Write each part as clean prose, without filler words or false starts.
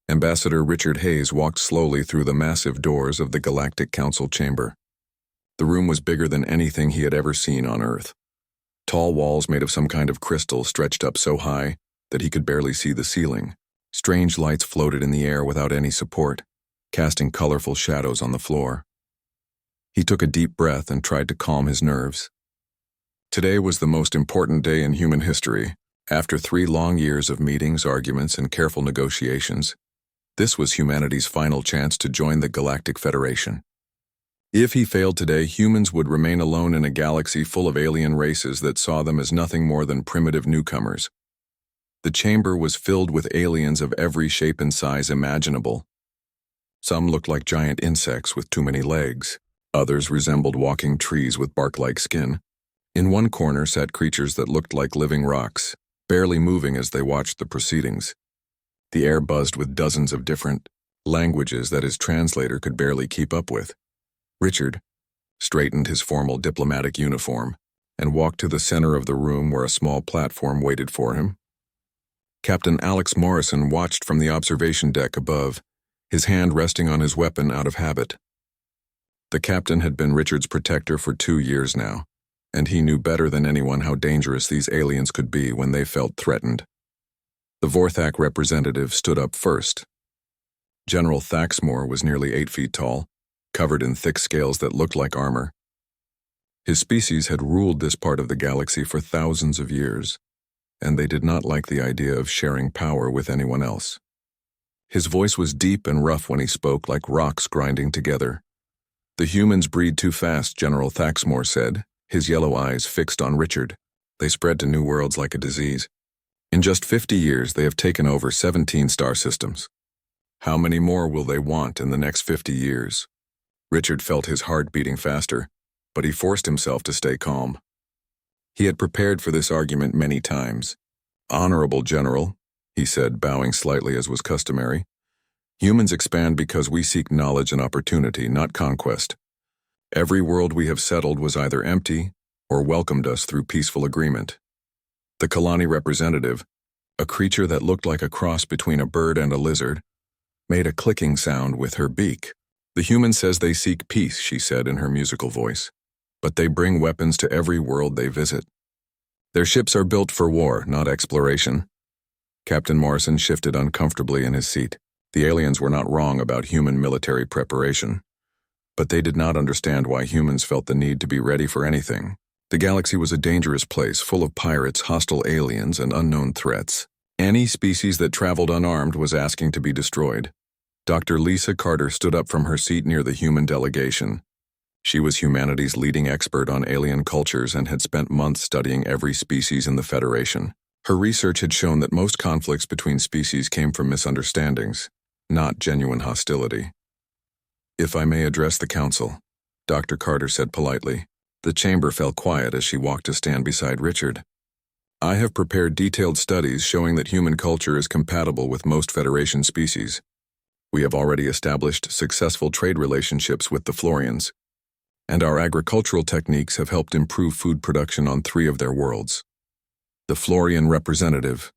Ambassador Richard Hayes walked slowly through the massive doors of the Galactic Council chamber. The room was bigger than anything he had ever seen on Earth. Tall walls made of some kind of crystal stretched up so high that he could barely see the ceiling. Strange lights floated in the air without any support, casting colorful shadows on the floor. He took a deep breath and tried to calm his nerves. Today was the most important day in human history. After 3 long years of meetings, arguments, and careful negotiations, this was humanity's final chance to join the Galactic Federation. If he failed today, humans would remain alone in a galaxy full of alien races that saw them as nothing more than primitive newcomers. The chamber was filled with aliens of every shape and size imaginable. Some looked like giant insects with too many legs. Others resembled walking trees with bark-like skin. In one corner sat creatures that looked like living rocks, barely moving as they watched the proceedings. The air buzzed with dozens of different languages that his translator could barely keep up with. Richard straightened his formal diplomatic uniform and walked to the center of the room where a small platform waited for him. Captain Alex Morrison watched from the observation deck above, his hand resting on his weapon out of habit. The captain had been Richard's protector for 2 years now, and he knew better than anyone how dangerous these aliens could be when they felt threatened. The Vorthak representative stood up first. General Thaxmore was nearly 8 feet tall, covered in thick scales that looked like armor. His species had ruled this part of the galaxy for thousands of years, and they did not like the idea of sharing power with anyone else. His voice was deep and rough when he spoke, like rocks grinding together. "The humans breed too fast," General Thaxmore said, his yellow eyes fixed on Richard. "They spread to new worlds like a disease. In just 50 years, they have taken over 17 star systems. How many more will they want in the next 50 years? Richard felt his heart beating faster, but he forced himself to stay calm. He had prepared for this argument many times. "Honorable General," he said, bowing slightly as was customary, "humans expand because we seek knowledge and opportunity, not conquest. Every world we have settled was either empty or welcomed us through peaceful agreement." The Kalani representative, a creature that looked like a cross between a bird and a lizard, made a clicking sound with her beak. "The human says they seek peace," she said in her musical voice, "but they bring weapons to every world they visit. Their ships are built for war, not exploration." Captain Morrison shifted uncomfortably in his seat. The aliens were not wrong about human military preparation, but they did not understand why humans felt the need to be ready for anything. The galaxy was a dangerous place, full of pirates, hostile aliens, and unknown threats. Any species that traveled unarmed was asking to be destroyed. Dr. Lisa Carter stood up from her seat near the human delegation. She was humanity's leading expert on alien cultures and had spent months studying every species in the Federation. Her research had shown that most conflicts between species came from misunderstandings, not genuine hostility. "If I may address the Council," Dr. Carter said politely. The chamber fell quiet as she walked to stand beside Richard. "I have prepared detailed studies showing that human culture is compatible with most Federation species. We have already established successful trade relationships with the Florians, and our agricultural techniques have helped improve food production on 3 of their worlds." The Florian representative,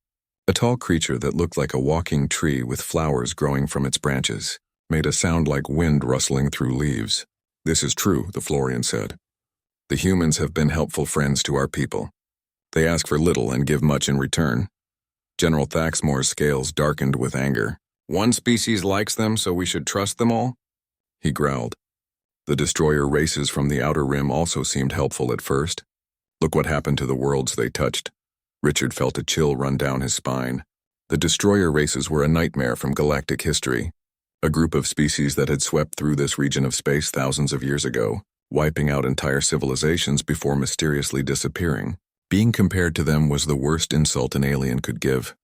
a tall creature that looked like a walking tree with flowers growing from its branches, made a sound like wind rustling through leaves. "This is true," the Florian said. "The humans have been helpful friends to our people. They ask for little and give much in return." General Thaxmore's scales darkened with anger. "One species likes them, so we should trust them all?" he growled. The destroyer races from the Outer Rim also seemed helpful at first. Look what happened to the worlds they touched. Richard felt a chill run down his spine. The destroyer races were a nightmare from galactic history, a group of species that had swept through this region of space thousands of years ago, wiping out entire civilizations before mysteriously disappearing. Being compared to them was the worst insult an alien could give.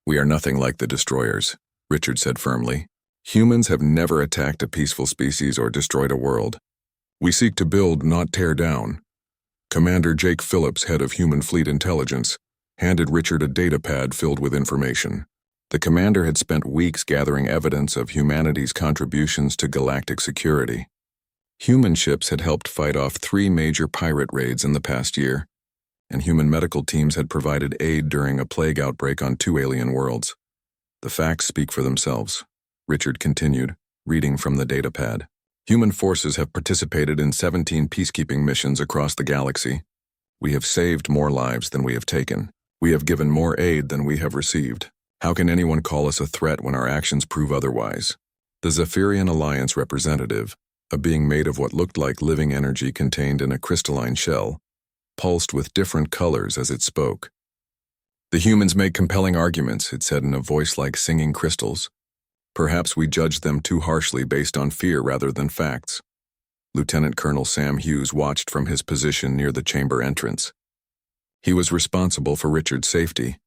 "We are nothing like the destroyers," Richard said firmly. "Humans have never attacked a peaceful species or destroyed a world. We seek to build, not tear down." Commander Jake Phillips, head of Human Fleet Intelligence, handed Richard a data pad filled with information. The commander had spent weeks gathering evidence of humanity's contributions to galactic security. Human ships had helped fight off 3 major pirate raids in the past year, and human medical teams had provided aid during a plague outbreak on 2 alien worlds. The facts speak for themselves, Richard continued, reading from the datapad. Human forces have participated in 17 peacekeeping missions across the galaxy. We have saved more lives than we have taken. We have given more aid than we have received. How can anyone call us a threat when our actions prove otherwise? The Zephyrian Alliance representative, a being made of what looked like living energy contained in a crystalline shell, pulsed with different colors as it spoke. The humans make compelling arguments, it said in a voice like singing crystals. Perhaps we judged them too harshly based on fear rather than facts. Lieutenant Colonel Sam Hughes watched from his position near the chamber entrance. He was responsible for Richard's safety,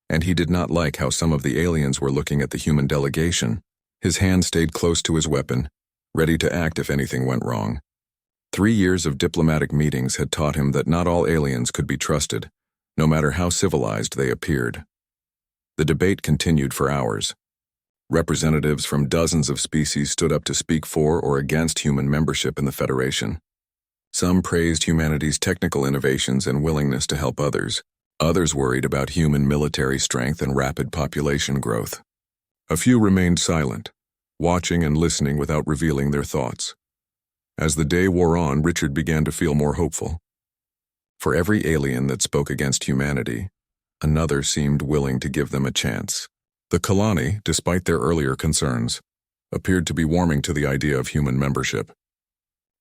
and he did not like how some of the aliens were looking at the human delegation. His hand stayed close to his weapon, ready to act if anything went wrong. 3 years of diplomatic meetings had taught him that not all aliens could be trusted, no matter how civilized they appeared. The debate continued for hours. Representatives from dozens of species stood up to speak for or against human membership in the Federation. Some praised humanity's technical innovations and willingness to help others. Others worried about human military strength and rapid population growth. A few remained silent, watching and listening without revealing their thoughts. As the day wore on, Richard began to feel more hopeful. For every alien that spoke against humanity, another seemed willing to give them a chance. The Kalani, despite their earlier concerns, appeared to be warming to the idea of human membership.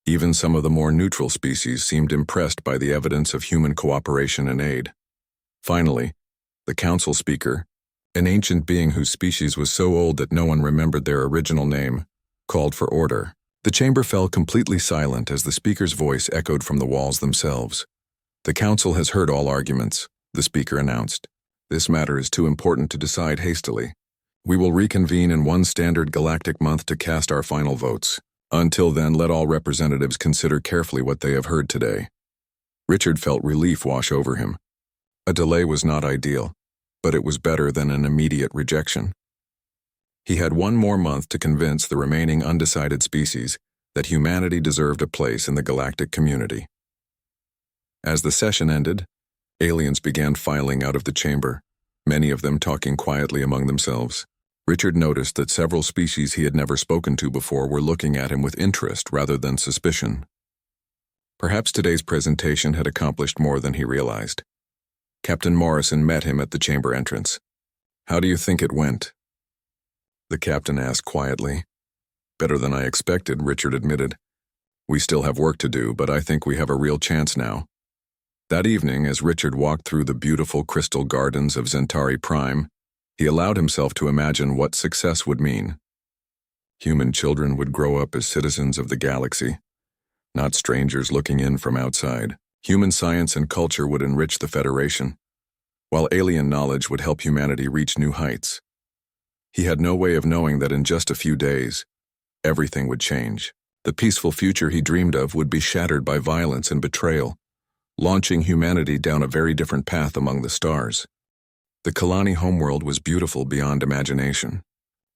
Even some of the more neutral species seemed impressed by the evidence of human cooperation and aid. Finally, the council speaker, an ancient being whose species was so old that no one remembered their original name, called for order. The chamber fell completely silent as the speaker's voice echoed from the walls themselves. The council has heard all arguments, the speaker announced. This matter is too important to decide hastily. We will reconvene in one standard galactic month to cast our final votes. Until then, let all representatives consider carefully what they have heard today. Richard felt relief wash over him. A delay was not ideal, but it was better than an immediate rejection. He had 1 more month to convince the remaining undecided species that humanity deserved a place in the galactic community. As the session ended, aliens began filing out of the chamber, many of them talking quietly among themselves. Richard noticed that several species he had never spoken to before were looking at him with interest rather than suspicion. Perhaps today's presentation had accomplished more than he realized. Captain Morrison met him at the chamber entrance. "How do you think it went?" the captain asked quietly. "Better than I expected," Richard admitted. "We still have work to do, but I think we have a real chance now." That evening, as Richard walked through the beautiful crystal gardens of Zentari Prime, he allowed himself to imagine what success would mean. Human children would grow up as citizens of the galaxy, not strangers looking in from outside. Human science and culture would enrich the Federation, while alien knowledge would help humanity reach new heights. He had no way of knowing that in just a few days, everything would change. The peaceful future he dreamed of would be shattered by violence and betrayal, launching humanity down a very different path among the stars. The Kalani homeworld was beautiful beyond imagination.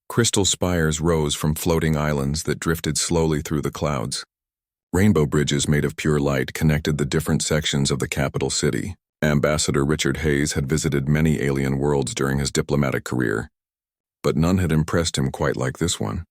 Crystal spires rose from floating islands that drifted slowly through the clouds. Rainbow bridges made of pure light connected the different sections of the capital city. Ambassador Richard Hayes had visited many alien worlds during his diplomatic career, but none had impressed him quite like this one.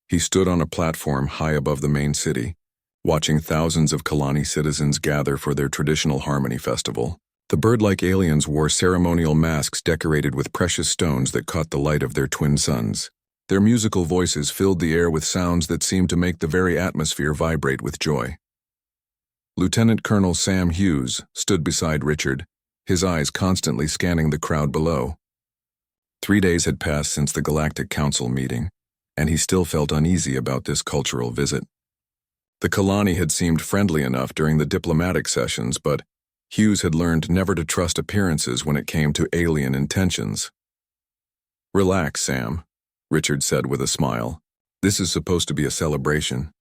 He stood on a platform high above the main city, watching thousands of Kalani citizens gather for their traditional Harmony Festival. The bird-like aliens wore ceremonial masks decorated with precious stones that caught the light of their twin suns. Their musical voices filled the air with sounds that seemed to make the very atmosphere vibrate with joy. Lieutenant Colonel Sam Hughes stood beside Richard, his eyes constantly scanning the crowd below. 3 days had passed since the Galactic Council meeting, and he still felt uneasy about this cultural visit. The Kalani had seemed friendly enough during the diplomatic sessions, but Hughes had learned never to trust appearances when it came to alien intentions. "Relax, Sam," Richard said with a smile. "This is supposed to be a celebration.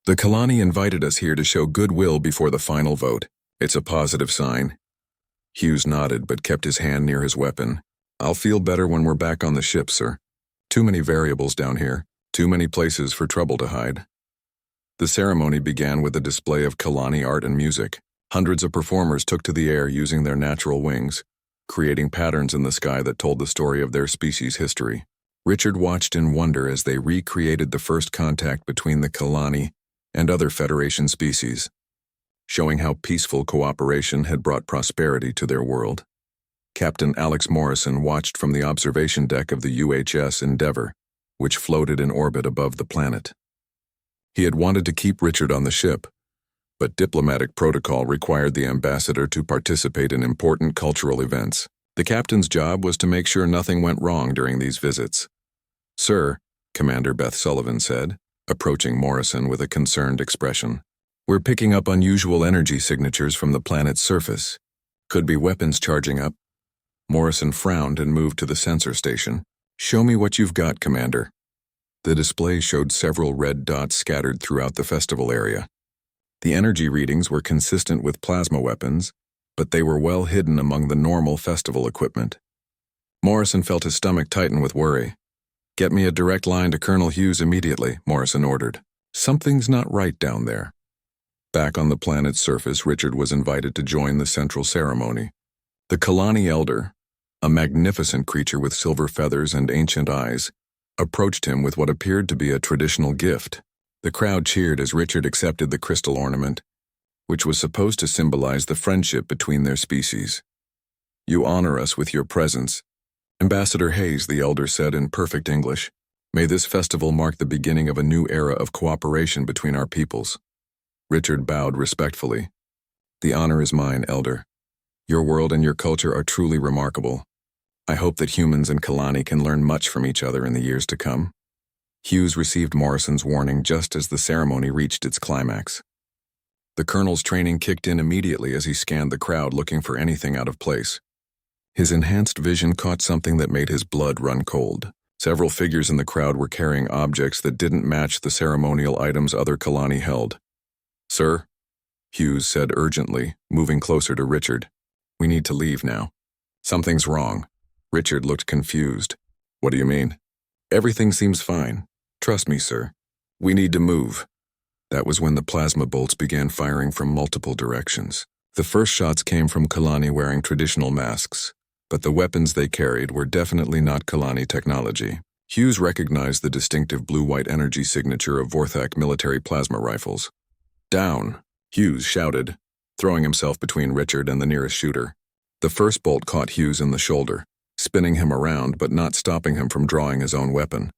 The Kalani invited us here to show goodwill before the final vote. It's a positive sign." Hughes nodded but kept his hand near his weapon. "I'll feel better when we're back on the ship, sir. Too many variables down here, too many places for trouble to hide." The ceremony began with a display of Kalani art and music. Hundreds of performers took to the air using their natural wings, creating patterns in the sky that told the story of their species' history. Richard watched in wonder as they recreated the first contact between the Kalani and other Federation species, showing how peaceful cooperation had brought prosperity to their world. Captain Alex Morrison watched from the observation deck of the UHS Endeavour, which floated in orbit above the planet. He had wanted to keep Richard on the ship, but diplomatic protocol required the ambassador to participate in important cultural events. The captain's job was to make sure nothing went wrong during these visits. "Sir," Commander Beth Sullivan said, approaching Morrison with a concerned expression, "we're picking up unusual energy signatures from the planet's surface. Could be weapons charging up." Morrison frowned and moved to the sensor station. "Show me what you've got, Commander." The display showed several red dots scattered throughout the festival area. The energy readings were consistent with plasma weapons, but they were well hidden among the normal festival equipment. Morrison felt his stomach tighten with worry. "Get me a direct line to Colonel Hughes immediately," Morrison ordered. "Something's not right down there." Back on the planet's surface, Richard was invited to join the central ceremony. The Kalani Elder, a magnificent creature with silver feathers and ancient eyes, approached him with what appeared to be a traditional gift. The crowd cheered as Richard accepted the crystal ornament, which was supposed to symbolize the friendship between their species. "You honor us with your presence," Ambassador Hayes, the elder said in perfect English. "May this festival mark the beginning of a new era of cooperation between our peoples." Richard bowed respectfully. "The honor is mine, Elder. Your world and your culture are truly remarkable. I hope that humans and Kalani can learn much from each other in the years to come." Hughes received Morrison's warning just as the ceremony reached its climax. The colonel's training kicked in immediately as he scanned the crowd looking for anything out of place. His enhanced vision caught something that made his blood run cold. Several figures in the crowd were carrying objects that didn't match the ceremonial items other Kalani held. "Sir," Hughes said urgently, moving closer to Richard. "We need to leave now." "Something's wrong." Richard looked confused. "What do you mean?" "Everything seems fine. Trust me, sir. We need to move." That was when the plasma bolts began firing from multiple directions. The first shots came from Kalani wearing traditional masks, but the weapons they carried were definitely not Kalani technology. Hughes recognized the distinctive blue-white energy signature of Vorthak military plasma rifles. "Down!" Hughes shouted, throwing himself between Richard and the nearest shooter. The first bolt caught Hughes in the shoulder, spinning him around but not stopping him from drawing his own weapon.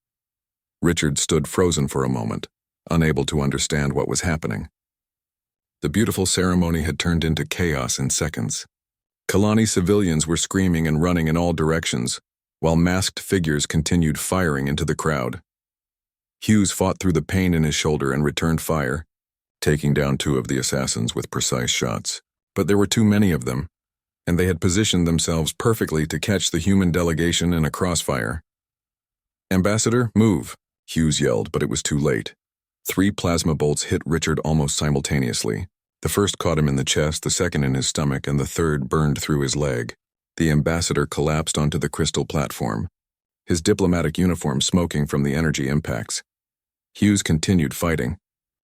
Richard stood frozen for a moment, unable to understand what was happening. The beautiful ceremony had turned into chaos in seconds. Kalani civilians were screaming and running in all directions, while masked figures continued firing into the crowd. Hughes fought through the pain in his shoulder and returned fire, taking down 2 of the assassins with precise shots. But there were too many of them, and they had positioned themselves perfectly to catch the human delegation in a crossfire. "Ambassador, move," Hughes yelled, but it was too late. 3 plasma bolts hit Richard almost simultaneously. The first caught him in the chest, the second in his stomach, and the third burned through his leg. The ambassador collapsed onto the crystal platform, his diplomatic uniform smoking from the energy impacts. Hughes continued fighting,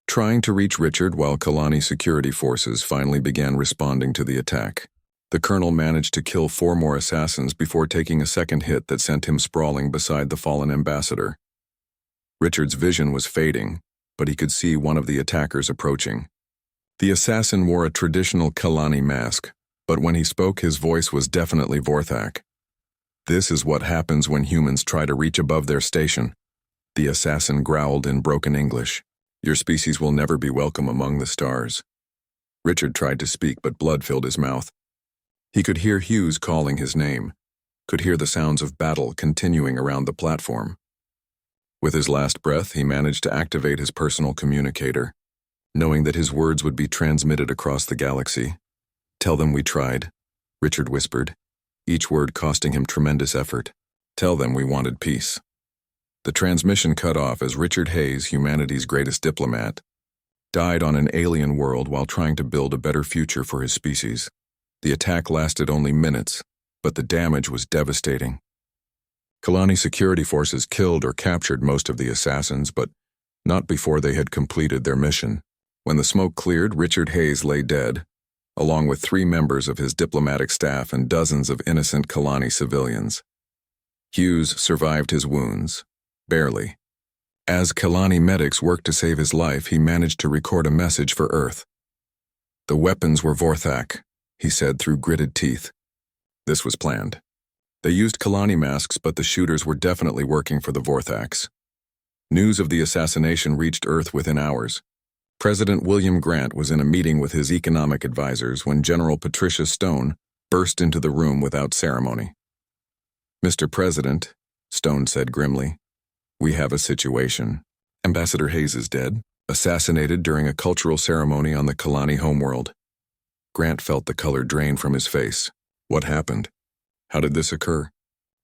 trying to reach Richard while Kalani security forces finally began responding to the attack. The colonel managed to kill 4 more assassins before taking a second hit that sent him sprawling beside the fallen ambassador. Richard's vision was fading, but he could see one of the attackers approaching. The assassin wore a traditional Kalani mask, but when he spoke his voice was definitely Vorthak. "This is what happens when humans try to reach above their station," the assassin growled in broken English. "Your species will never be welcome among the stars." Richard tried to speak, but blood filled his mouth. He could hear Hughes calling his name, could hear the sounds of battle continuing around the platform. With his last breath, he managed to activate his personal communicator, knowing that his words would be transmitted across the galaxy. "Tell them we tried," Richard whispered, each word costing him tremendous effort. "Tell them we wanted peace." The transmission cut off as Richard Hayes, humanity's greatest diplomat, died on an alien world while trying to build a better future for his species. The attack lasted only minutes, but the damage was devastating. Kalani security forces killed or captured most of the assassins, but not before they had completed their mission. When the smoke cleared, Richard Hayes lay dead, along with 3 members of his diplomatic staff and dozens of innocent Kalani civilians. Hughes survived his wounds, barely. As Kalani medics worked to save his life, he managed to record a message for Earth. "The weapons were Vorthak," he said through gritted teeth. This was planned. They used Kalani masks, but the shooters were definitely working for the Vorthaks. News of the assassination reached Earth within hours. President William Grant was in a meeting with his economic advisors when General Patricia Stone burst into the room without ceremony. "Mr. President," Stone said grimly, "we have a situation. Ambassador Hayes is dead, assassinated during a cultural ceremony on the Kalani homeworld." Grant felt the color drain from his face. What happened? How did this occur?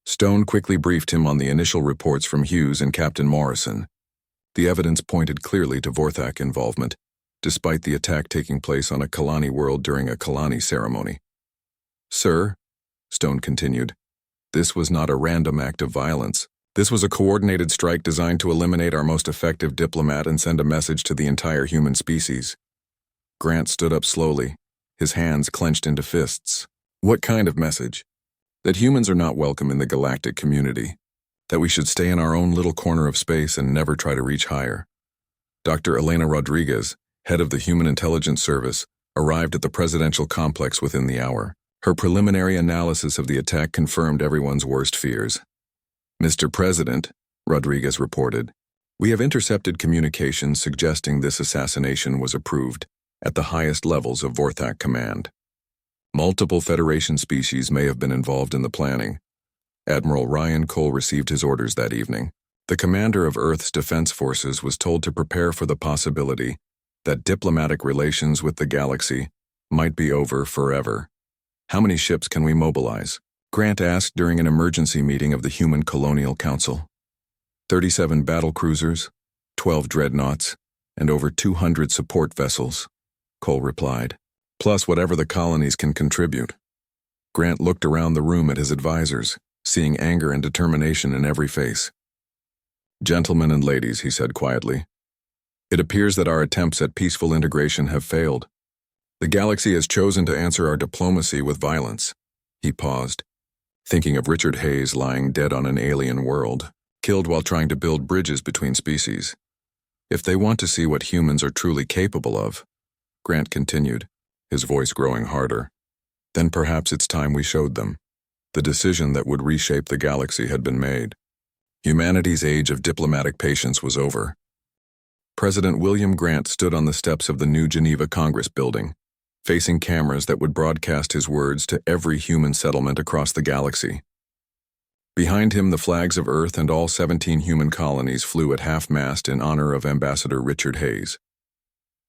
Stone quickly briefed him on the initial reports from Hughes and Captain Morrison. The evidence pointed clearly to Vorthak involvement, despite the attack taking place on a Kalani world during a Kalani ceremony. "Sir," Stone continued, "this was not a random act of violence. This was a coordinated strike designed to eliminate our most effective diplomat and send a message to the entire human species." Grant stood up slowly, his hands clenched into fists. "What kind of message?" "That humans are not welcome in the galactic community. That we should stay in our own little corner of space and never try to reach higher." Dr. Elena Rodriguez, head of the Human Intelligence Service, arrived at the presidential complex within the hour. Her preliminary analysis of the attack confirmed everyone's worst fears. "Mr. President," Rodriguez reported, "we have intercepted communications suggesting this assassination was approved at the highest levels of Vorthak command. Multiple Federation species may have been involved in the planning. Admiral Ryan Cole received his orders that evening. The commander of Earth's defense forces was told to prepare for the possibility that diplomatic relations with the galaxy might be over forever." "How many ships can we mobilize?" Grant asked during an emergency meeting of the Human Colonial Council. 37 battle cruisers, 12 dreadnoughts, and over 200 support vessels, Cole replied, "plus whatever the colonies can contribute." Grant looked around the room at his advisors, seeing anger and determination in every face. "Gentlemen and ladies," he said quietly, "it appears that our attempts at peaceful integration have failed. The galaxy has chosen to answer our diplomacy with violence." He paused, thinking of Richard Hayes lying dead on an alien world, killed while trying to build bridges between species. "If they want to see what humans are truly capable of," Grant continued, his voice growing harder, "then perhaps it's time we showed them." The decision that would reshape the galaxy had been made. Humanity's age of diplomatic patience was over. President William Grant stood on the steps of the new Geneva Congress building, facing cameras that would broadcast his words to every human settlement across the galaxy. Behind him, the flags of Earth and all 17 human colonies flew at half-mast in honor of Ambassador Richard Hayes.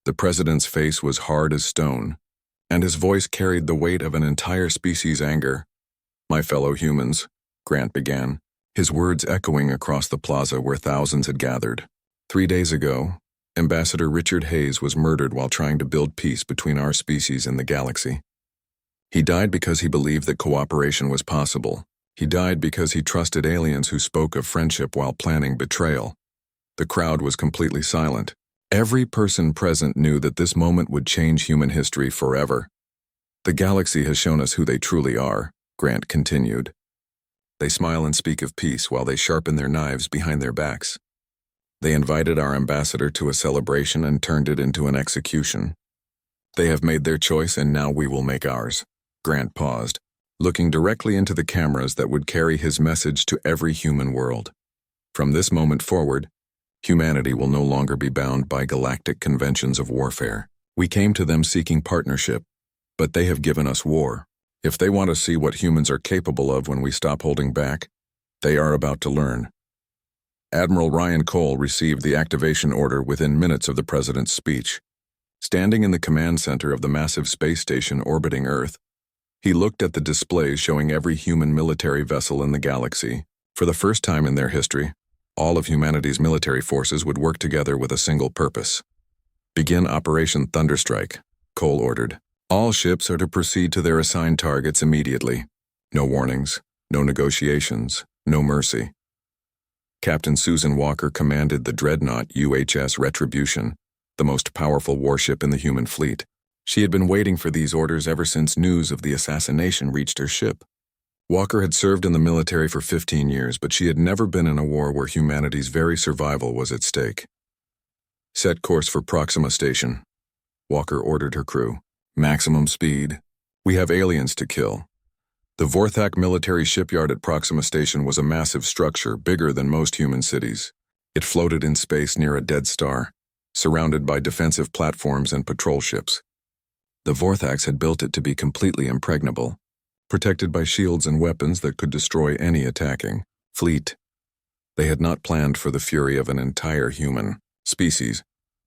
The president's face was hard as stone, and his voice carried the weight of an entire species' anger. "My fellow humans," Grant began, his words echoing across the plaza where thousands had gathered. 3 days ago, Ambassador Richard Hayes was murdered while trying to build peace between our species and the galaxy. He died because he believed that cooperation was possible. He died because he trusted aliens who spoke of friendship while planning betrayal. The crowd was completely silent. Every person present knew that this moment would change human history forever. "The galaxy has shown us who they truly are," Grant continued. "They smile and speak of peace while they sharpen their knives behind their backs. They invited our ambassador to a celebration and turned it into an execution. They have made their choice and now we will make ours." Grant paused, looking directly into the cameras that would carry his message to every human world. "From this moment forward, humanity will no longer be bound by galactic conventions of warfare. We came to them seeking partnership, but they have given us war. If they want to see what humans are capable of when we stop holding back, they are about to learn." Admiral Ryan Cole received the activation order within minutes of the president's speech. Standing in the command center of the massive space station orbiting Earth, he looked at the displays showing every human military vessel in the galaxy. For the first time in their history, all of humanity's military forces would work together with a single purpose. "Begin Operation Thunderstrike," Cole ordered. "All ships are to proceed to their assigned targets immediately. No warnings, no negotiations, no mercy." Captain Susan Walker commanded the dreadnought UHS Retribution, the most powerful warship in the human fleet. She had been waiting for these orders ever since news of the assassination reached her ship. Walker had served in the military for 15 years, but she had never been in a war where humanity's very survival was at stake. Set course for Proxima Station. Walker ordered her crew. Maximum speed. We have aliens to kill. The Vorthak military shipyard at Proxima Station was a massive structure, bigger than most human cities. It floated in space near a dead star, surrounded by defensive platforms and patrol ships. The Vorthaks had built it to be completely impregnable, protected by shields and weapons that could destroy any attacking fleet. They had not planned for the fury of an entire human species.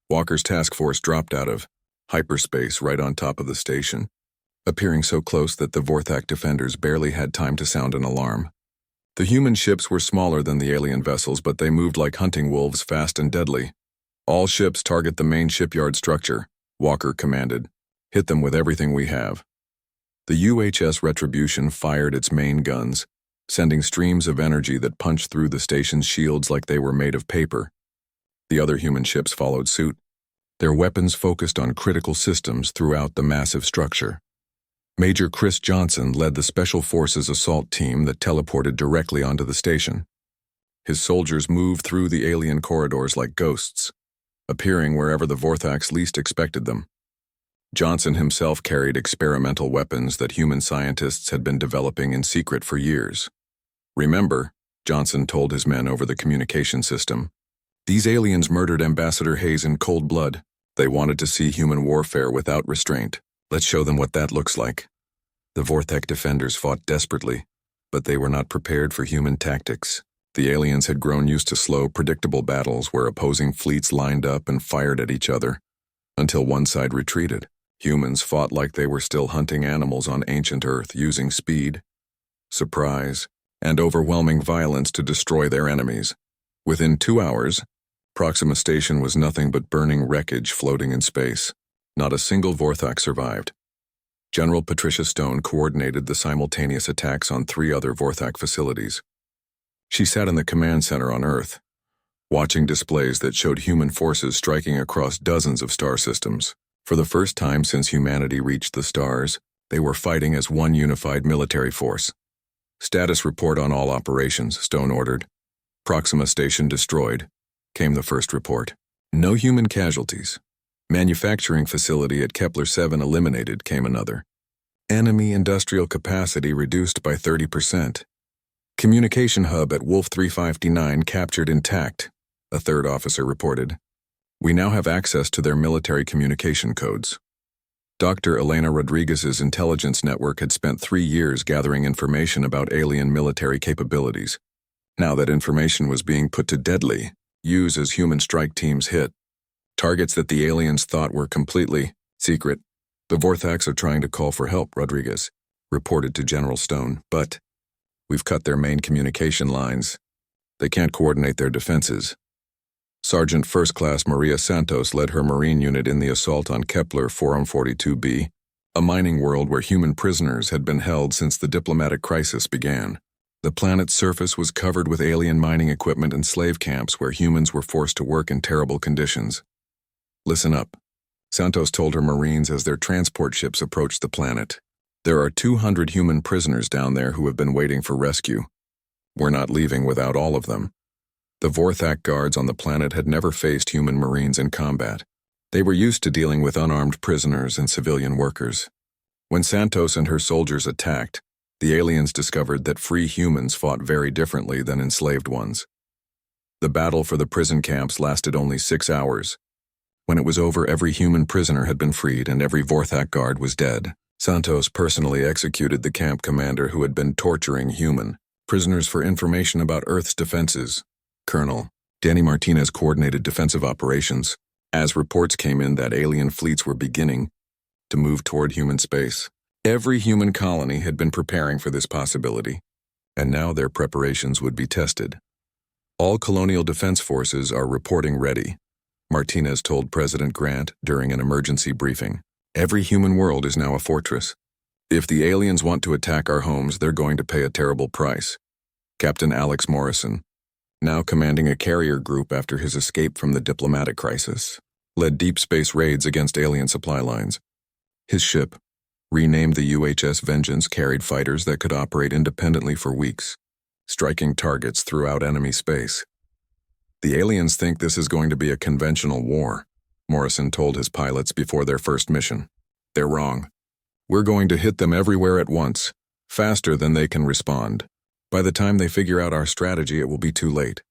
Walker's task force dropped out of hyperspace right on top of the station, appearing so close that the Vorthak defenders barely had time to sound an alarm. The human ships were smaller than the alien vessels, but they moved like hunting wolves, fast and deadly. All ships target the main shipyard structure, Walker commanded. Hit them with everything we have. The UHS Retribution fired its main guns, sending streams of energy that punched through the station's shields like they were made of paper. The other human ships followed suit, their weapons focused on critical systems throughout the massive structure. Major Chris Johnson led the Special Forces assault team that teleported directly onto the station. His soldiers moved through the alien corridors like ghosts, appearing wherever the Vorthaks least expected them. Johnson himself carried experimental weapons that human scientists had been developing in secret for years. Remember, Johnson told his men over the communication system, these aliens murdered Ambassador Hayes in cold blood. They wanted to see human warfare without restraint. Let's show them what that looks like. The Vorthak defenders fought desperately, but they were not prepared for human tactics. The aliens had grown used to slow, predictable battles where opposing fleets lined up and fired at each other, until one side retreated. Humans fought like they were still hunting animals on ancient Earth, using speed, surprise, and overwhelming violence to destroy their enemies. Within 2 hours, Proxima Station was nothing but burning wreckage floating in space. Not a single Vorthak survived. General Patricia Stone coordinated the simultaneous attacks on 3 other Vorthak facilities. She sat in the command center on Earth, watching displays that showed human forces striking across dozens of star systems. For the first time since humanity reached the stars, they were fighting as one unified military force. Status report on all operations, Stone ordered. Proxima Station destroyed, came the first report. No human casualties. Manufacturing facility at Kepler 7 eliminated, came another. Enemy industrial capacity reduced by 30%. Communication hub at Wolf 359 captured intact, a third officer reported. We now have access to their military communication codes. Dr. Elena Rodriguez's intelligence network had spent 3 years gathering information about alien military capabilities. Now that information was being put to deadly use as human strike teams hit targets that the aliens thought were completely secret. The Vorthaks are trying to call for help, Rodriguez reported to General Stone, but we've cut their main communication lines. They can't coordinate their defenses. Sergeant First Class Maria Santos led her Marine unit in the assault on Kepler 442b, a mining world where human prisoners had been held since the diplomatic crisis began. The planet's surface was covered with alien mining equipment and slave camps where humans were forced to work in terrible conditions. Listen up, Santos told her Marines as their transport ships approached the planet. There are 200 human prisoners down there who have been waiting for rescue. We're not leaving without all of them. The Vorthak guards on the planet had never faced human Marines in combat. They were used to dealing with unarmed prisoners and civilian workers. When Santos and her soldiers attacked, the aliens discovered that free humans fought very differently than enslaved ones. The battle for the prison camps lasted only 6 hours. When it was over, every human prisoner had been freed and every Vorthak guard was dead. Santos personally executed the camp commander who had been torturing human prisoners for information about Earth's defenses. Colonel Danny Martinez coordinated defensive operations, as reports came in that alien fleets were beginning to move toward human space. Every human colony had been preparing for this possibility, and now their preparations would be tested. All colonial defense forces are reporting ready, Martinez told President Grant during an emergency briefing. Every human world is now a fortress. If the aliens want to attack our homes, they're going to pay a terrible price. Captain Alex Morrison, now commanding a carrier group after his escape from the diplomatic crisis, led deep space raids against alien supply lines. His ship, renamed the UHS Vengeance, carried fighters that could operate independently for weeks, striking targets throughout enemy space. The aliens think this is going to be a conventional war, Morrison told his pilots before their first mission. They're wrong. We're going to hit them everywhere at once, faster than they can respond. By the time they figure out our strategy, it will be too late.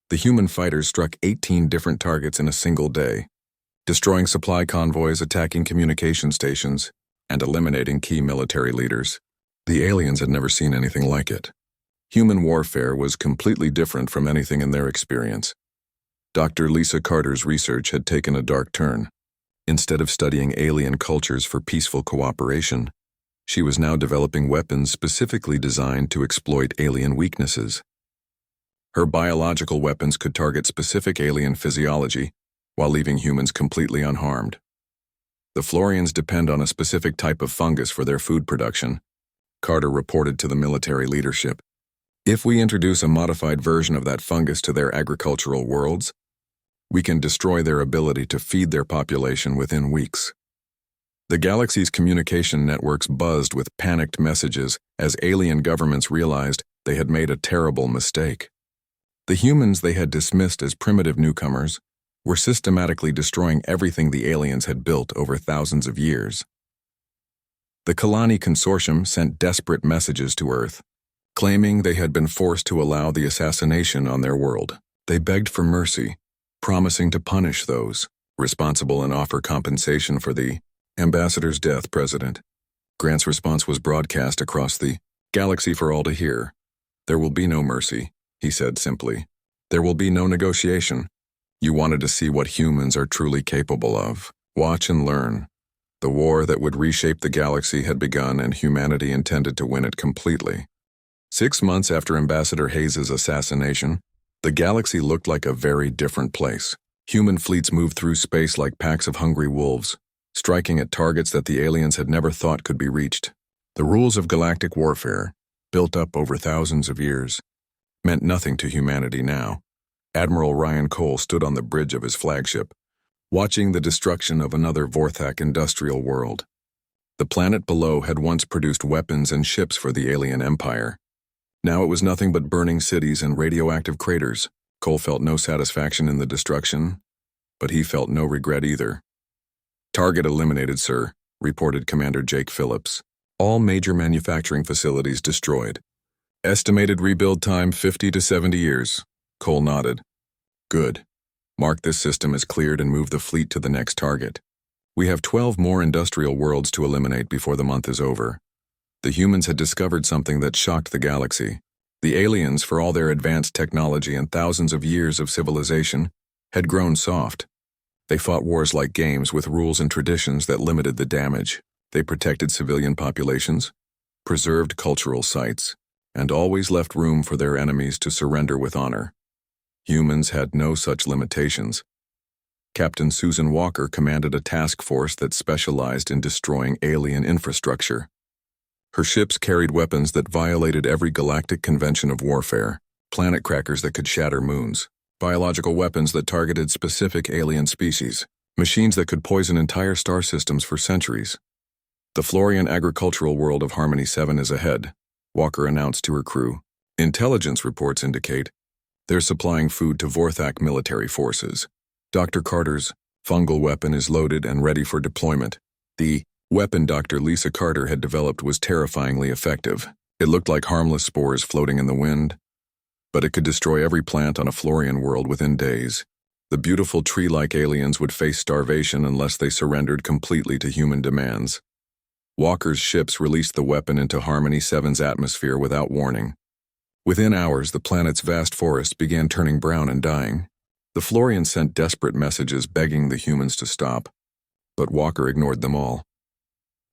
The human fighters struck 18 different targets in a single day, destroying supply convoys, attacking communication stations, and eliminating key military leaders. The aliens had never seen anything like it. Human warfare was completely different from anything in their experience. Dr. Lisa Carter's research had taken a dark turn. Instead of studying alien cultures for peaceful cooperation, she was now developing weapons specifically designed to exploit alien weaknesses. Her biological weapons could target specific alien physiology while leaving humans completely unharmed. The Florians depend on a specific type of fungus for their food production, Carter reported to the military leadership. If we introduce a modified version of that fungus to their agricultural worlds, we can destroy their ability to feed their population within weeks. The galaxy's communication networks buzzed with panicked messages as alien governments realized they had made a terrible mistake. The humans they had dismissed as primitive newcomers were systematically destroying everything the aliens had built over thousands of years. The Kalani Consortium sent desperate messages to Earth, claiming they had been forced to allow the assassination on their world. They begged for mercy, promising to punish those responsible and offer compensation for the ambassador's death. President Grant's response was broadcast across the galaxy for all to hear. There will be no mercy, he said simply. There will be no negotiation. You wanted to see what humans are truly capable of. Watch and learn. The war that would reshape the galaxy had begun, and humanity intended to win it completely. 6 months after Ambassador Hayes' assassination, the galaxy looked like a very different place. Human fleets moved through space like packs of hungry wolves, striking at targets that the aliens had never thought could be reached. The rules of galactic warfare, built up over thousands of years, meant nothing to humanity now. Admiral Ryan Cole stood on the bridge of his flagship, watching the destruction of another Vorthak industrial world. The planet below had once produced weapons and ships for the alien empire. Now it was nothing but burning cities and radioactive craters. Cole felt no satisfaction in the destruction, but he felt no regret either. Target eliminated, sir, reported Commander Jake Phillips. All major manufacturing facilities destroyed. Estimated rebuild time 50 to 70 years. Cole nodded. Good. Mark this system as cleared and move the fleet to the next target. We have 12 more industrial worlds to eliminate before the month is over. The humans had discovered something that shocked the galaxy. The aliens, for all their advanced technology and thousands of years of civilization, had grown soft. They fought wars like games with rules and traditions that limited the damage. They protected civilian populations, preserved cultural sites, and always left room for their enemies to surrender with honor. Humans had no such limitations. Captain Susan Walker commanded a task force that specialized in destroying alien infrastructure. Her ships carried weapons that violated every galactic convention of warfare, planet crackers that could shatter moons, biological weapons that targeted specific alien species, machines that could poison entire star systems for centuries. The Florian agricultural world of Harmony 7 is ahead, Walker announced to her crew. Intelligence reports indicate they're supplying food to Vorthak military forces. Dr. Carter's fungal weapon is loaded and ready for deployment. The weapon Dr. Lisa Carter had developed was terrifyingly effective. It looked like harmless spores floating in the wind, but it could destroy every plant on a Florian world within days. The beautiful tree-like aliens would face starvation unless they surrendered completely to human demands. Walker's ships released the weapon into Harmony 7's atmosphere without warning. Within hours, the planet's vast forests began turning brown and dying. The Florians sent desperate messages begging the humans to stop, but Walker ignored them all.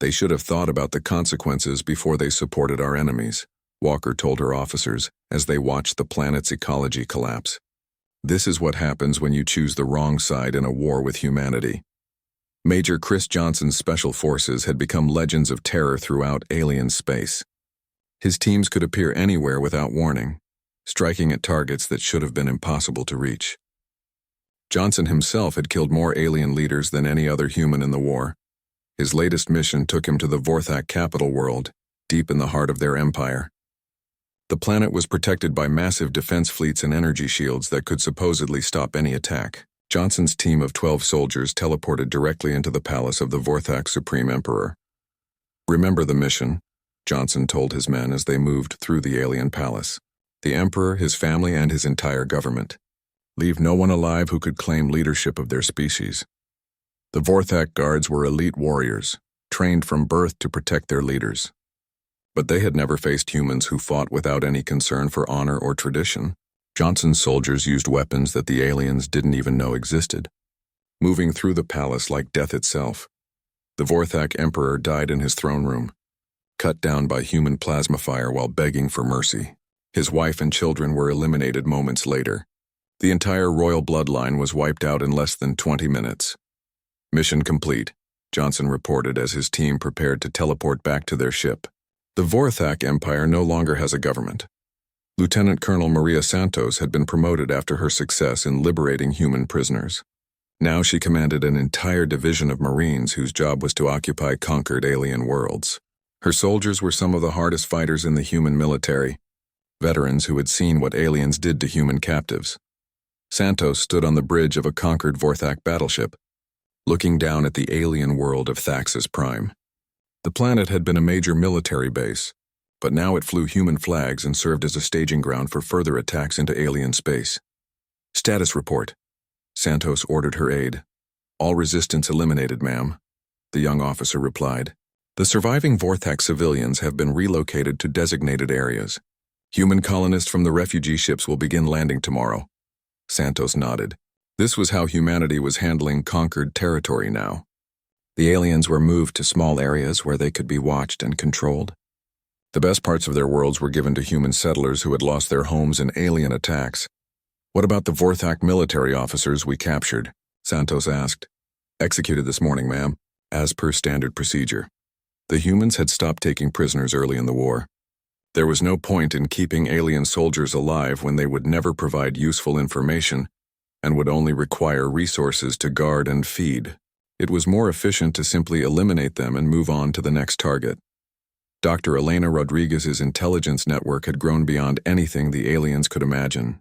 They should have thought about the consequences before they supported our enemies, Walker told her officers as they watched the planet's ecology collapse. This is what happens when you choose the wrong side in a war with humanity. Major Chris Johnson's special forces had become legends of terror throughout alien space. His teams could appear anywhere without warning, striking at targets that should have been impossible to reach. Johnson himself had killed more alien leaders than any other human in the war. His latest mission took him to the Vorthak capital world, deep in the heart of their empire. The planet was protected by massive defense fleets and energy shields that could supposedly stop any attack. Johnson's team of 12 soldiers teleported directly into the palace of the Vorthak Supreme Emperor. "Remember the mission," Johnson told his men as they moved through the alien palace. "The Emperor, his family, and his entire government. Leave no one alive who could claim leadership of their species." The Vorthak guards were elite warriors, trained from birth to protect their leaders. But they had never faced humans who fought without any concern for honor or tradition. Johnson's soldiers used weapons that the aliens didn't even know existed, moving through the palace like death itself. The Vorthak Emperor died in his throne room, cut down by human plasma fire while begging for mercy. His wife and children were eliminated moments later. The entire royal bloodline was wiped out in less than 20 minutes. "Mission complete," Johnson reported as his team prepared to teleport back to their ship. The Vorthak Empire no longer has a government. Lieutenant Colonel Maria Santos had been promoted after her success in liberating human prisoners. Now she commanded an entire division of Marines whose job was to occupy conquered alien worlds. Her soldiers were some of the hardest fighters in the human military, veterans who had seen what aliens did to human captives. Santos stood on the bridge of a conquered Vorthak battleship, looking down at the alien world of Thaxis Prime. The planet had been a major military base, but now it flew human flags and served as a staging ground for further attacks into alien space. "Status report," Santos ordered her aide. "All resistance eliminated, ma'am," the young officer replied. "The surviving Vorthak civilians have been relocated to designated areas. Human colonists from the refugee ships will begin landing tomorrow." Santos nodded. This was how humanity was handling conquered territory now. The aliens were moved to small areas where they could be watched and controlled. The best parts of their worlds were given to human settlers who had lost their homes in alien attacks. "What about the Vorthak military officers we captured?" Santos asked. "Executed this morning, ma'am, as per standard procedure." The humans had stopped taking prisoners early in the war. There was no point in keeping alien soldiers alive when they would never provide useful information and would only require resources to guard and feed. It was more efficient to simply eliminate them and move on to the next target. Dr. Elena Rodriguez's intelligence network had grown beyond anything the aliens could imagine.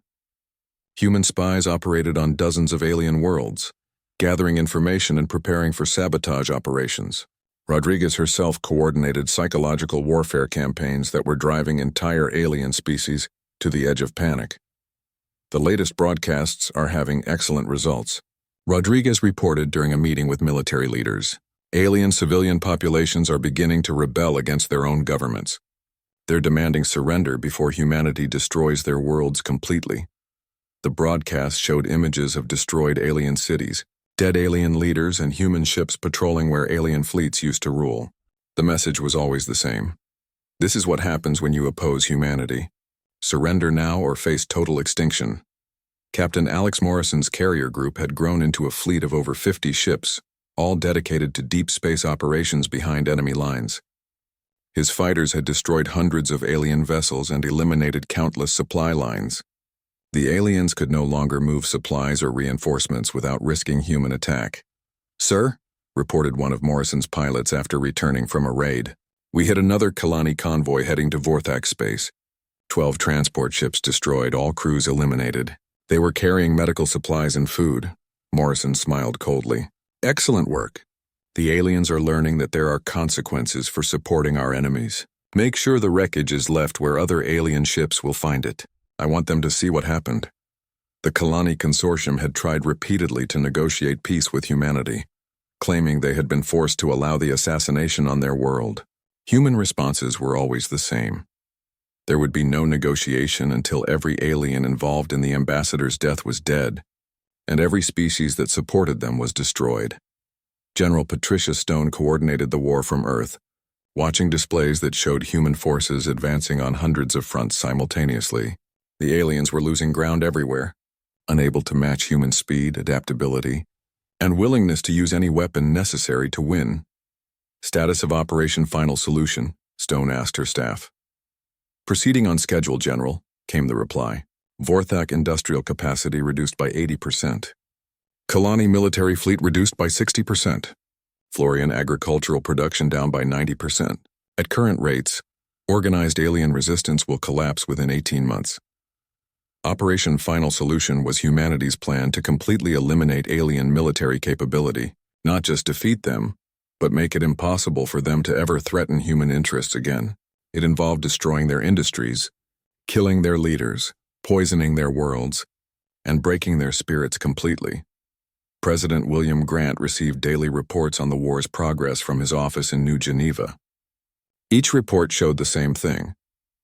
Human spies operated on dozens of alien worlds, gathering information and preparing for sabotage operations. Rodriguez herself coordinated psychological warfare campaigns that were driving entire alien species to the edge of panic. The latest broadcasts are having excellent results, Rodriguez reported during a meeting with military leaders. Alien civilian populations are beginning to rebel against their own governments. They're demanding surrender before humanity destroys their worlds completely. The broadcast showed images of destroyed alien cities, dead alien leaders, and human ships patrolling where alien fleets used to rule. The message was always the same. This is what happens when you oppose humanity. Surrender now or face total extinction. Captain Alex Morrison's carrier group had grown into a fleet of over 50 ships, all dedicated to deep space operations behind enemy lines. His fighters had destroyed hundreds of alien vessels and eliminated countless supply lines. The aliens could no longer move supplies or reinforcements without risking human attack. "Sir," reported one of Morrison's pilots after returning from a raid, "we hit another Kalani convoy heading to Vorthak space. 12 transport ships destroyed, all crews eliminated. They were carrying medical supplies and food." Morrison smiled coldly. "Excellent work. The aliens are learning that there are consequences for supporting our enemies. Make sure the wreckage is left where other alien ships will find it. I want them to see what happened." The Kalani Consortium had tried repeatedly to negotiate peace with humanity, claiming they had been forced to allow the assassination on their world. Human responses were always the same. There would be no negotiation until every alien involved in the ambassador's death was dead, and every species that supported them was destroyed. General Patricia Stone coordinated the war from Earth, watching displays that showed human forces advancing on hundreds of fronts simultaneously. The aliens were losing ground everywhere, unable to match human speed, adaptability, and willingness to use any weapon necessary to win. "Status of Operation Final Solution," Stone asked her staff. "Proceeding on schedule, General," came the reply. "Vorthak industrial capacity reduced by 80%. Kalani military fleet reduced by 60%. Florian agricultural production down by 90%. At current rates, organized alien resistance will collapse within 18 months. Operation Final Solution was humanity's plan to completely eliminate alien military capability, not just defeat them, but make it impossible for them to ever threaten human interests again. It involved destroying their industries, killing their leaders, poisoning their worlds, and breaking their spirits completely. President William Grant received daily reports on the war's progress from his office in New Geneva. Each report showed the same thing.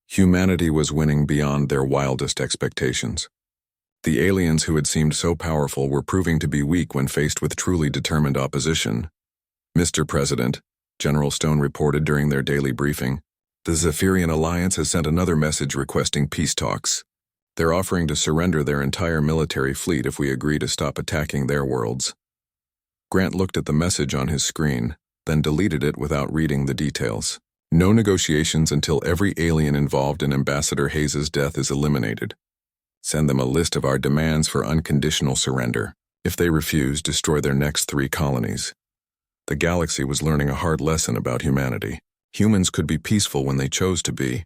Humanity was winning beyond their wildest expectations. The aliens who had seemed so powerful were proving to be weak when faced with truly determined opposition. Mr. President, General Stone reported during their daily briefing, the Zephyrian Alliance has sent another message requesting peace talks. They're offering to surrender their entire military fleet if we agree to stop attacking their worlds. Grant looked at the message on his screen, then deleted it without reading the details. No negotiations until every alien involved in Ambassador Hayes' death is eliminated. Send them a list of our demands for unconditional surrender. If they refuse, destroy their next 3 colonies. The galaxy was learning a hard lesson about humanity. Humans could be peaceful when they chose to be,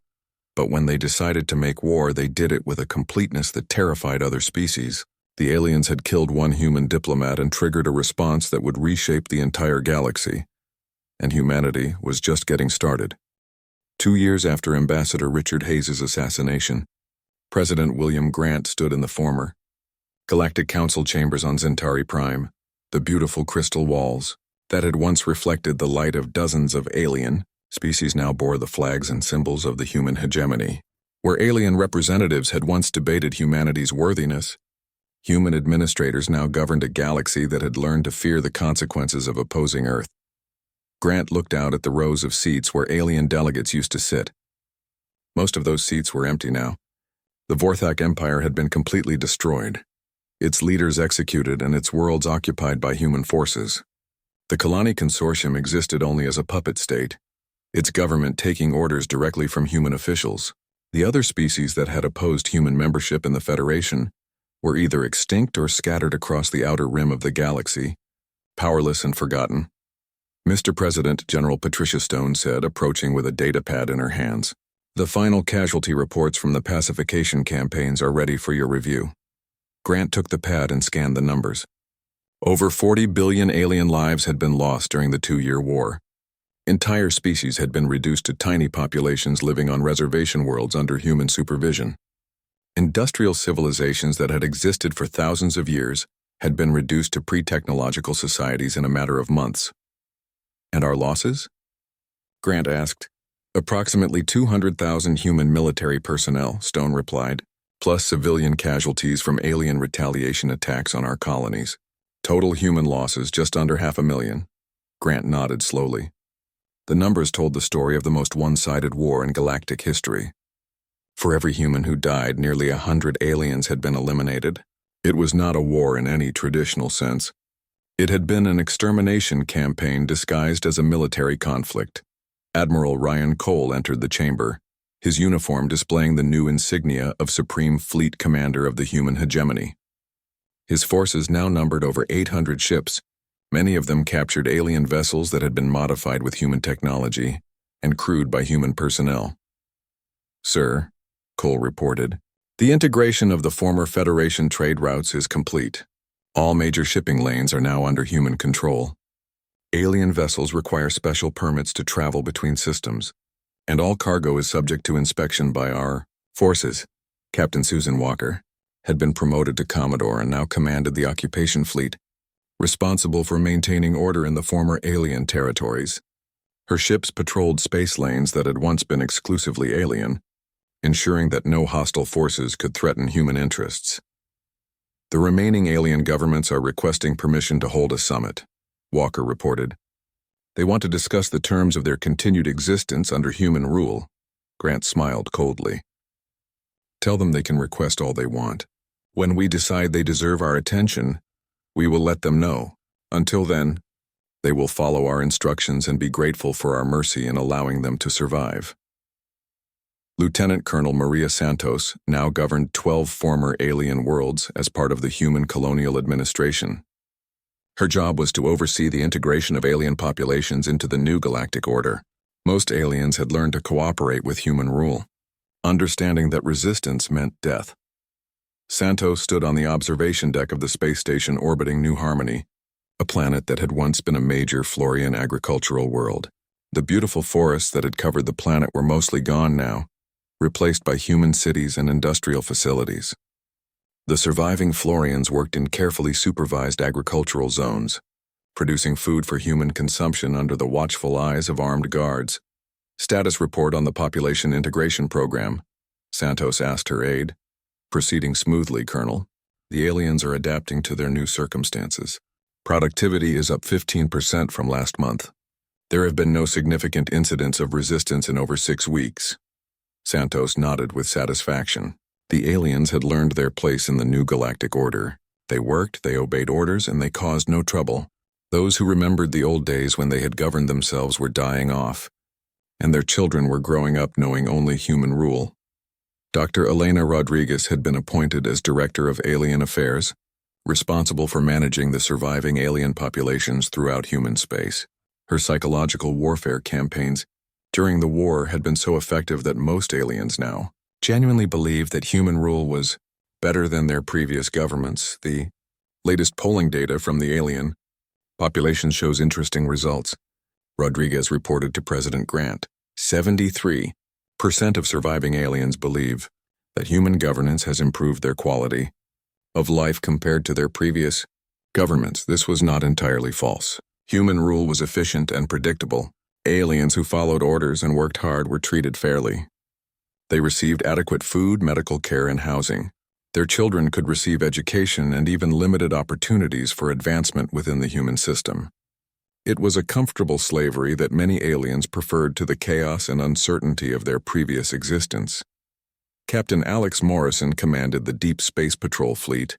but when they decided to make war, they did it with a completeness that terrified other species. The aliens had killed one human diplomat and triggered a response that would reshape the entire galaxy. And humanity was just getting started. 2 years after Ambassador Richard Hayes' assassination, President William Grant stood in the former Galactic Council chambers on Zentari Prime, the beautiful crystal walls that had once reflected the light of dozens of alien species now bore the flags and symbols of the human hegemony. Where alien representatives had once debated humanity's worthiness, human administrators now governed a galaxy that had learned to fear the consequences of opposing Earth. Grant looked out at the rows of seats where alien delegates used to sit. Most of those seats were empty now. The Vorthak Empire had been completely destroyed, its leaders executed and its worlds occupied by human forces. The Kalani Consortium existed only as a puppet state, its government taking orders directly from human officials. The other species that had opposed human membership in the Federation were either extinct or scattered across the outer rim of the galaxy, powerless and forgotten. Mr. President, General Patricia Stone said, approaching with a datapad in her hands. The final casualty reports from the pacification campaigns are ready for your review. Grant took the pad and scanned the numbers. Over 40 billion alien lives had been lost during the 2-year war. Entire species had been reduced to tiny populations living on reservation worlds under human supervision. Industrial civilizations that had existed for thousands of years had been reduced to pre-technological societies in a matter of months. And our losses? Grant asked. Approximately 200,000 human military personnel, Stone replied, plus civilian casualties from alien retaliation attacks on our colonies. Total human losses just under 500,000. Grant nodded slowly. The numbers told the story of the most one-sided war in galactic history. For every human who died, nearly 100 aliens had been eliminated. It was not a war in any traditional sense. It had been an extermination campaign disguised as a military conflict. Admiral Ryan Cole entered the chamber, his uniform displaying the new insignia of Supreme Fleet Commander of the human hegemony. His forces now numbered over 800 ships. Many of them captured alien vessels that had been modified with human technology and crewed by human personnel. Sir, Cole reported, the integration of the former Federation trade routes is complete. All major shipping lanes are now under human control. Alien vessels require special permits to travel between systems, and all cargo is subject to inspection by our forces. Captain Susan Walker had been promoted to Commodore and now commanded the occupation fleet, responsible for maintaining order in the former alien territories. Her ships patrolled space lanes that had once been exclusively alien, ensuring that no hostile forces could threaten human interests. The remaining alien governments are requesting permission to hold a summit, Walker reported. They want to discuss the terms of their continued existence under human rule. Grant smiled coldly. Tell them they can request all they want. When we decide they deserve our attention, we will let them know. Until then, they will follow our instructions and be grateful for our mercy in allowing them to survive. Lieutenant Colonel Maria Santos now governed 12 former alien worlds as part of the Human Colonial Administration. Her job was to oversee the integration of alien populations into the new galactic order. Most aliens had learned to cooperate with human rule, understanding that resistance meant death. Santos stood on the observation deck of the space station orbiting New Harmony, a planet that had once been a major Florian agricultural world. The beautiful forests that had covered the planet were mostly gone now, replaced by human cities and industrial facilities. The surviving Florians worked in carefully supervised agricultural zones, producing food for human consumption under the watchful eyes of armed guards. Status report on the population integration program, Santos asked her aide. Proceeding smoothly, Colonel. The aliens are adapting to their new circumstances. Productivity is up 15% from last month. There have been no significant incidents of resistance in over 6 weeks. Santos nodded with satisfaction. The aliens had learned their place in the new galactic order. They worked, they obeyed orders, and they caused no trouble. Those who remembered the old days when they had governed themselves were dying off, and their children were growing up knowing only human rule. Dr. Elena Rodriguez had been appointed as Director of Alien Affairs, responsible for managing the surviving alien populations throughout human space. Her psychological warfare campaigns during the war had been so effective that most aliens now genuinely believed that human rule was better than their previous governments. The latest polling data from the alien population shows interesting results. Rodriguez reported to President Grant. 73% of surviving aliens believe that human governance has improved their quality of life compared to their previous governments. This was not entirely false. Human rule was efficient and predictable. Aliens who followed orders and worked hard were treated fairly. They received adequate food, medical care, and housing. Their children could receive education and even limited opportunities for advancement within the human system. It was a comfortable slavery that many aliens preferred to the chaos and uncertainty of their previous existence. Captain Alex Morrison commanded the Deep Space Patrol Fleet,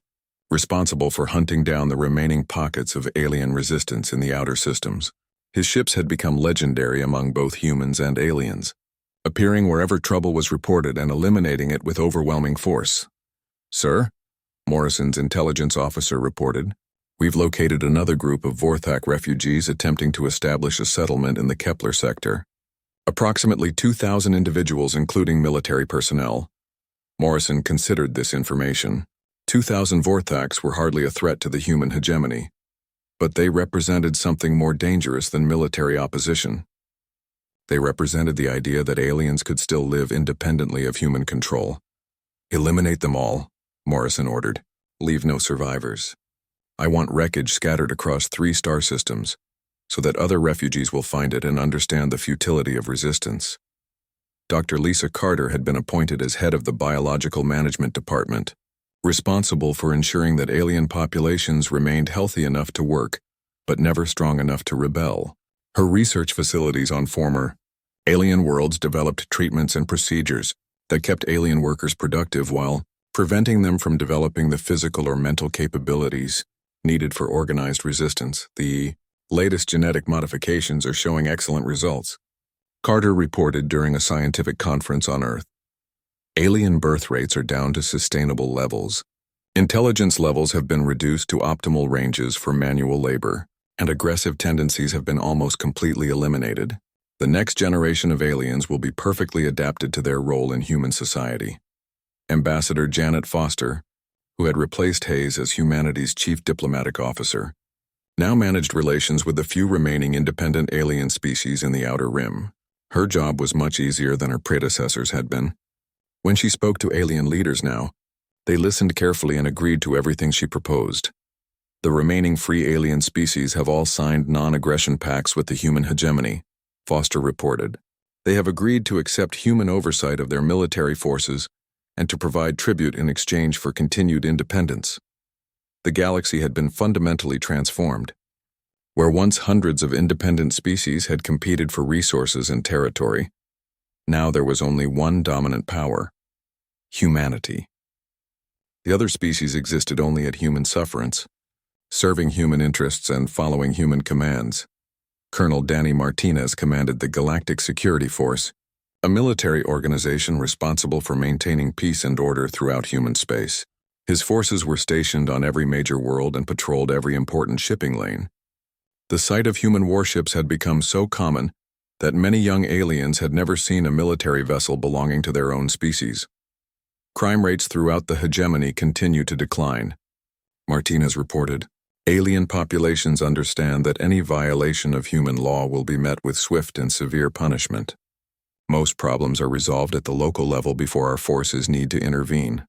responsible for hunting down the remaining pockets of alien resistance in the outer systems. His ships had become legendary among both humans and aliens, appearing wherever trouble was reported and eliminating it with overwhelming force. "Sir," Morrison's intelligence officer reported, "we've located another group of Vorthak refugees attempting to establish a settlement in the Kepler sector. Approximately 2,000 individuals, including military personnel." Morrison considered this information. 2,000 Vorthaks were hardly a threat to the human hegemony, but they represented something more dangerous than military opposition. They represented the idea that aliens could still live independently of human control. "Eliminate them all," Morrison ordered. "Leave no survivors. I want wreckage scattered across 3 star systems, so that other refugees will find it and understand the futility of resistance." Dr. Lisa Carter had been appointed as head of the Biological Management Department, responsible for ensuring that alien populations remained healthy enough to work, but never strong enough to rebel. Her research facilities on former alien worlds developed treatments and procedures that kept alien workers productive while preventing them from developing the physical or mental capabilities needed for organized resistance. The latest genetic modifications are showing excellent results, Carter reported during a scientific conference on Earth. Alien birth rates are down to sustainable levels. Intelligence levels have been reduced to optimal ranges for manual labor, and aggressive tendencies have been almost completely eliminated. The next generation of aliens will be perfectly adapted to their role in human society. Ambassador Janet Foster, who had replaced Hayes as humanity's chief diplomatic officer, now managed relations with the few remaining independent alien species in the Outer Rim. Her job was much easier than her predecessors had been. When she spoke to alien leaders now, they listened carefully and agreed to everything she proposed. The remaining free alien species have all signed non-aggression pacts with the human hegemony, Foster reported. They have agreed to accept human oversight of their military forces and to provide tribute in exchange for continued independence. The galaxy had been fundamentally transformed. Where once hundreds of independent species had competed for resources and territory, now there was only one dominant power: humanity. The other species existed only at human sufferance, serving human interests and following human commands. Colonel Danny Martinez commanded the Galactic Security Force, a military organization responsible for maintaining peace and order throughout human space. His forces were stationed on every major world and patrolled every important shipping lane. The sight of human warships had become so common that many young aliens had never seen a military vessel belonging to their own species. Crime rates throughout the hegemony continue to decline. Martinez reported, "Alien populations understand that any violation of human law will be met with swift and severe punishment. Most problems are resolved at the local level before our forces need to intervene."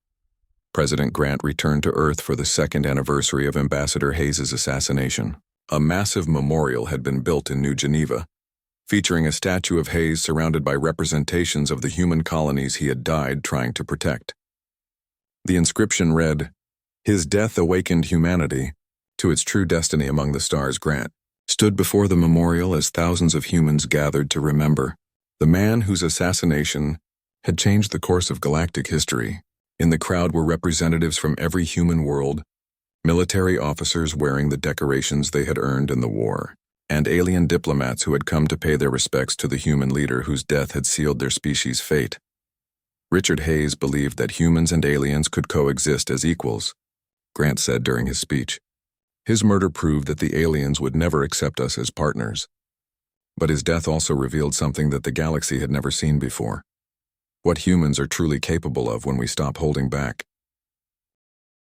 President Grant returned to Earth for the second anniversary of Ambassador Hayes' assassination. A massive memorial had been built in New Geneva, featuring a statue of Hayes surrounded by representations of the human colonies he had died trying to protect. The inscription read, "His death awakened humanity to its true destiny among the stars." Grant stood before the memorial as thousands of humans gathered to remember the man whose assassination had changed the course of galactic history. In the crowd were representatives from every human world, military officers wearing the decorations they had earned in the war, and alien diplomats who had come to pay their respects to the human leader whose death had sealed their species' fate. Richard Hayes believed that humans and aliens could coexist as equals, Grant said during his speech. His murder proved that the aliens would never accept us as partners. But his death also revealed something that the galaxy had never seen before: what humans are truly capable of when we stop holding back.